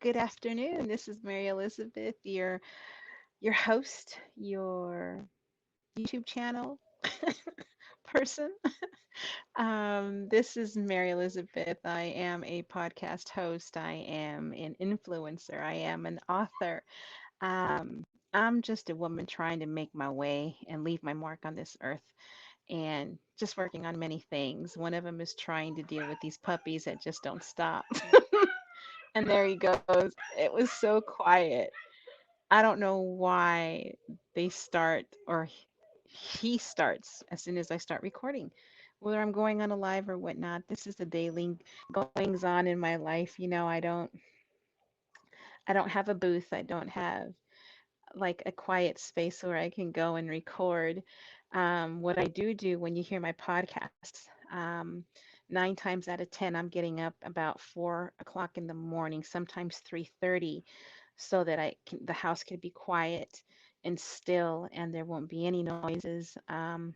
Good afternoon. This is Mary Elizabeth, your host, your YouTube channel person. This is Mary Elizabeth. I am a podcast host. I am an influencer. I am an author. I'm just a woman trying to make my way and leave my mark on this earth and just working on many things. One of them is trying to deal with these puppies that just don't stop. And there he goes. It was so quiet. I don't know why they start or he starts as soon as I start recording, whether I'm going on a live or whatnot. This is the daily goings on in my life. I don't have a booth. I don't have like a quiet space where I can go and record. What I do when you hear my podcasts, 9 times out of 10, I'm getting up about 4 o'clock in the morning, sometimes 3:30, so that the house can be quiet and still, and there won't be any noises. I'm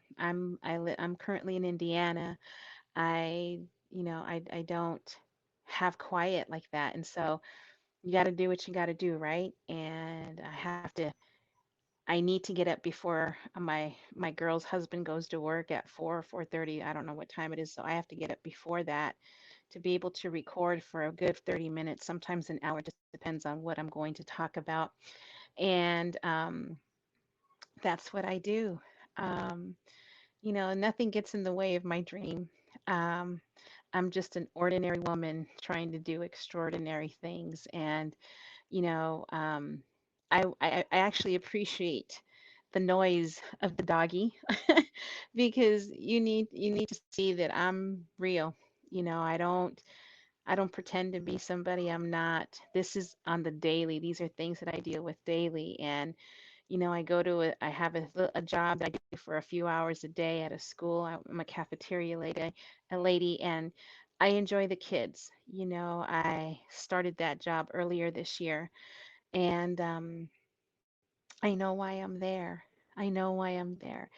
currently in Indiana. I, I don't have quiet like that, and so you got to do what you got to do, right? And I need to get up before my girl's husband goes to work at 4:30. I don't know what time it is, so I have to get up before that to be able to record for a good 30 minutes, sometimes an hour, just depends on what I'm going to talk about. And that's what I do. Um, Nothing gets in the way of my dream. Um, I'm just an ordinary woman trying to do extraordinary things. And, you know, um, I actually appreciate the noise of the doggy because you need to see that I'm real. I don't pretend to be somebody I'm not. This is on the daily. These are things that I deal with daily. And I have a job that I do for a few hours a day at a school. I'm a cafeteria lady, and I enjoy the kids. I started that job earlier this year, and I know why I'm there. I know why I'm there.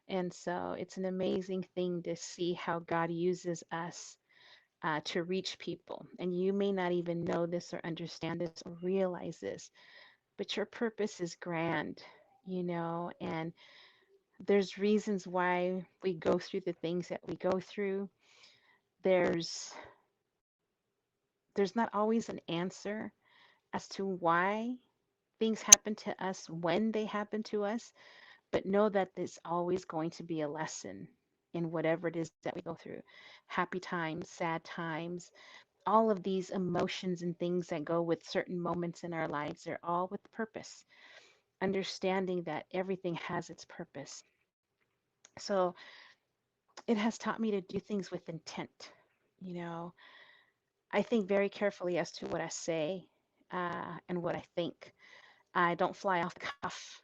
And so it's an amazing thing to see how God uses us to reach people. And you may not even know this or understand this or realize this, but your purpose is grand, and there's reasons why we go through the things that we go through. There's there's not always an answer as to why things happen to us when they happen to us, but know that there's always going to be a lesson in whatever it is that we go through. Happy times, sad times, all of these emotions and things that go with certain moments in our lives, they're all with purpose. Understanding that everything has its purpose. So it has taught me to do things with intent. You know, I think very carefully as to what I say and what I think. I don't fly off the cuff.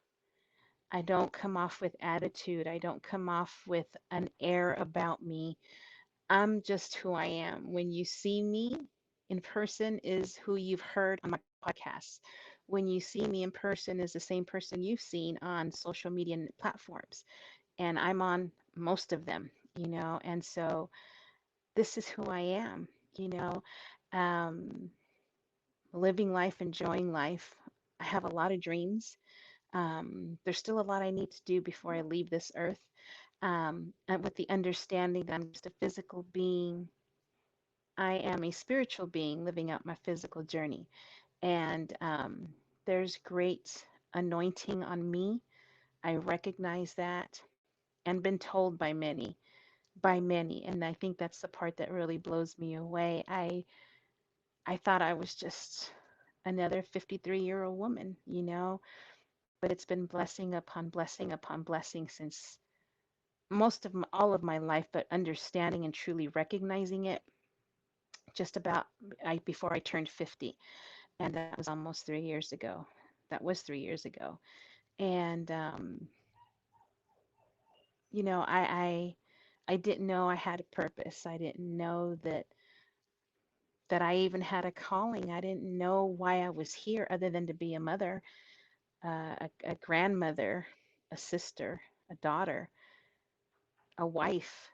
I don't come off with attitude. I don't come off with an air about me. I'm just who I am. When you see me in person is who you've heard on my podcasts. When you see me in person is the same person you've seen on social media platforms. And I'm on most of them, and so this is who I am, you know, um, living life, enjoying life. I have a lot of dreams. There's still a lot I need to do before I leave this earth. And with the understanding that I'm just a physical being, I am a spiritual being living out my physical journey. And there's great anointing on me. I recognize that and been told by many, and I think that's the part that really blows me away. I thought I was just another 53-year-old woman, but it's been blessing upon blessing upon blessing since all of my life, but understanding and truly recognizing it just about before I turned 50, and that was almost 3 years ago. That was 3 years ago, and I didn't know I had a purpose. I didn't know that I even had a calling. I didn't know why I was here other than to be a mother, a grandmother, a sister, a daughter, a wife.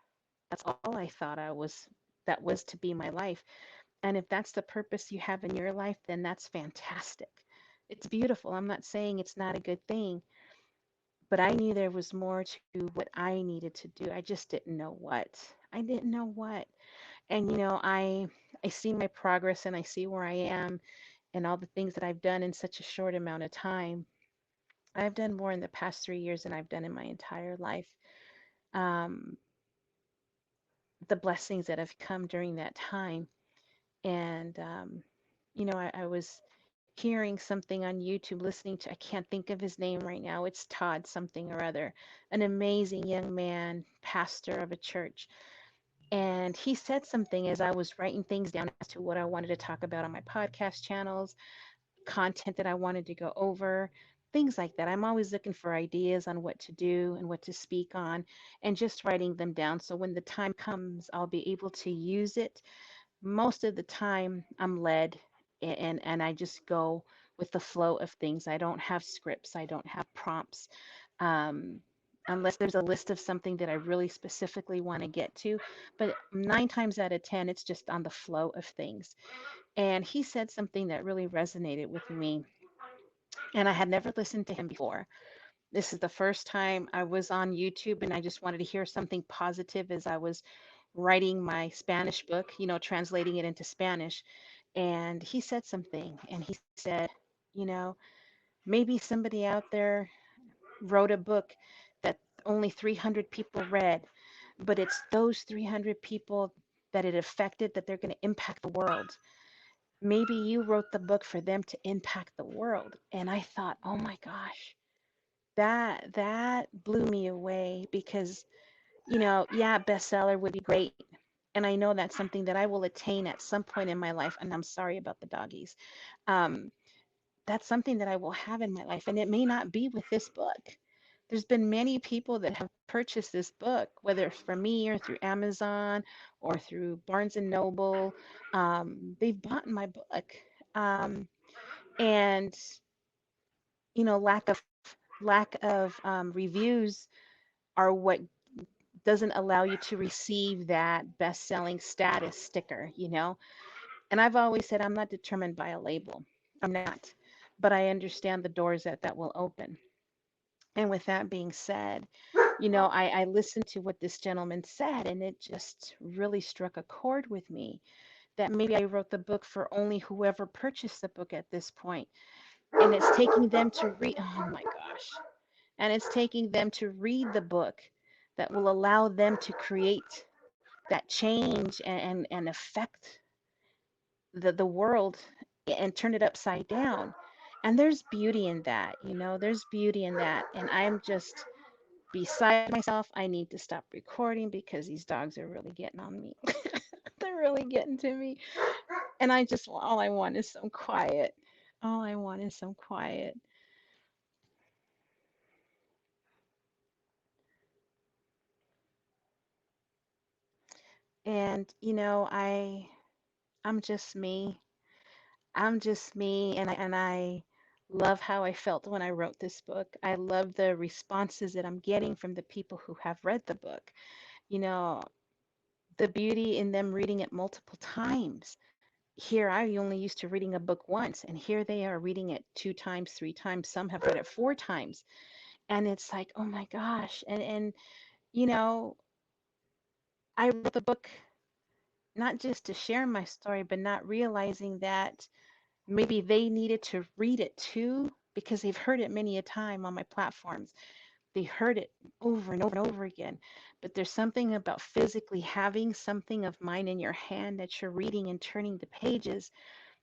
That's all I thought I was, that was to be my life. And if that's the purpose you have in your life, then that's fantastic. It's beautiful. I'm not saying it's not a good thing, but I knew there was more to what I needed to do. I just didn't know what. I didn't know what. And I see my progress and I see where I am and all the things that I've done in such a short amount of time. I've done more in the past 3 years than I've done in my entire life. Um, the blessings that have come during that time. And, I was hearing something on YouTube, listening to, I can't think of his name right now. It's Todd something or other, an amazing young man, pastor of a church. And he said something as I was writing things down as to what I wanted to talk about on my podcast channels, content that I wanted to go over, things like that. I'm always looking for ideas on what to do and what to speak on, and just writing them down. So when the time comes, I'll be able to use it. Most of the time, I'm led and I just go with the flow of things. I don't have scripts, I don't have prompts. Um, Unless there's a list of something that I really specifically want to get to. But 9 times out of 10, it's just on the flow of things. And he said something that really resonated with me. And I had never listened to him before. This is the first time I was on YouTube and I just wanted to hear something positive as I was writing my Spanish book, translating it into Spanish. And he said something and he said, you know, maybe somebody out there wrote a book that only 300 people read, but it's those 300 people that it affected that they're going to impact the world. Maybe you wrote the book for them to impact the world. And I thought, oh my gosh, that blew me away because, yeah, bestseller would be great. And I know that's something that I will attain at some point in my life. And I'm sorry about the doggies. Um, that's something that I will have in my life. And it may not be with this book. There's been many people that have purchased this book, whether it's from me or through Amazon or through Barnes and Noble. They've bought my book. Um, and lack of reviews are what doesn't allow you to receive that best-selling status sticker. And I've always said I'm not determined by a label. I'm not. But I understand the doors that will open. And with that being said, I listened to what this gentleman said, and it just really struck a chord with me that maybe I wrote the book for only whoever purchased the book at this point. And it's taking them to read, oh my gosh, and it's taking them to read the book that will allow them to create that change and affect the world and turn it upside down. And there's beauty in that, there's beauty in that. And I'm just beside myself. I need to stop recording because these dogs are really getting on me. They're really getting to me. And all I want is some quiet. All I want is some quiet. And, I'm just me. I'm just me, and I love how I felt when I wrote this book. I love the responses that I'm getting from the people who have read the book. You know, the beauty in them reading it multiple times. Here, I only used to reading a book once, and here they are reading it 2 times, 3 times. Some have read it 4 times, and it's like, oh my gosh! And you know, I wrote the book not just to share my story, but not realizing that maybe they needed to read it too because they've heard it many a time on my platforms. They heard it over and over and over again. But there's something about physically having something of mine in your hand that you're reading and turning the pages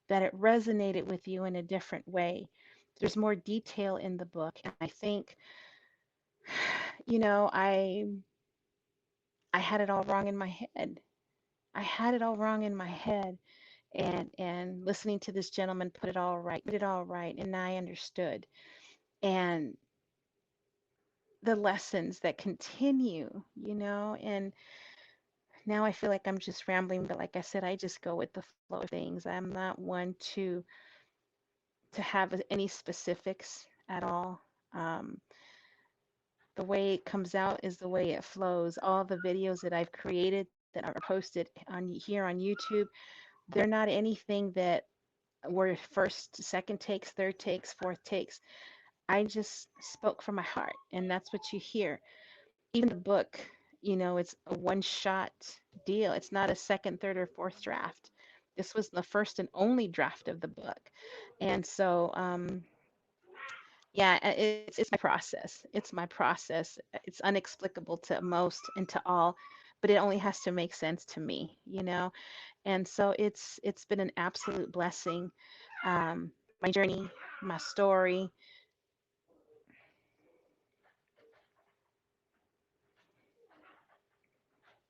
that it resonated with you in a different way. There's more detail in the book. And I think, you know, I I had it all wrong in my head. I had it all wrong in my head. And listening to this gentleman put it all right, and I understood. And the lessons that continue, and now I feel like I'm just rambling, but like I said, I just go with the flow of things. I'm not one to have any specifics at all. Um, the way it comes out is the way it flows. All the videos that I've created that are posted on here on YouTube, They're not anything that were first, second takes, third takes, fourth takes. I just spoke from my heart, and that's what you hear. Even the book, it's a one shot deal. It's not a second, third, or fourth draft. This was the first and only draft of the book. And so, yeah, it's my process. It's my process. It's unexplicable to most and to all, but it only has to make sense to me. And so it's been an absolute blessing. My journey, my story.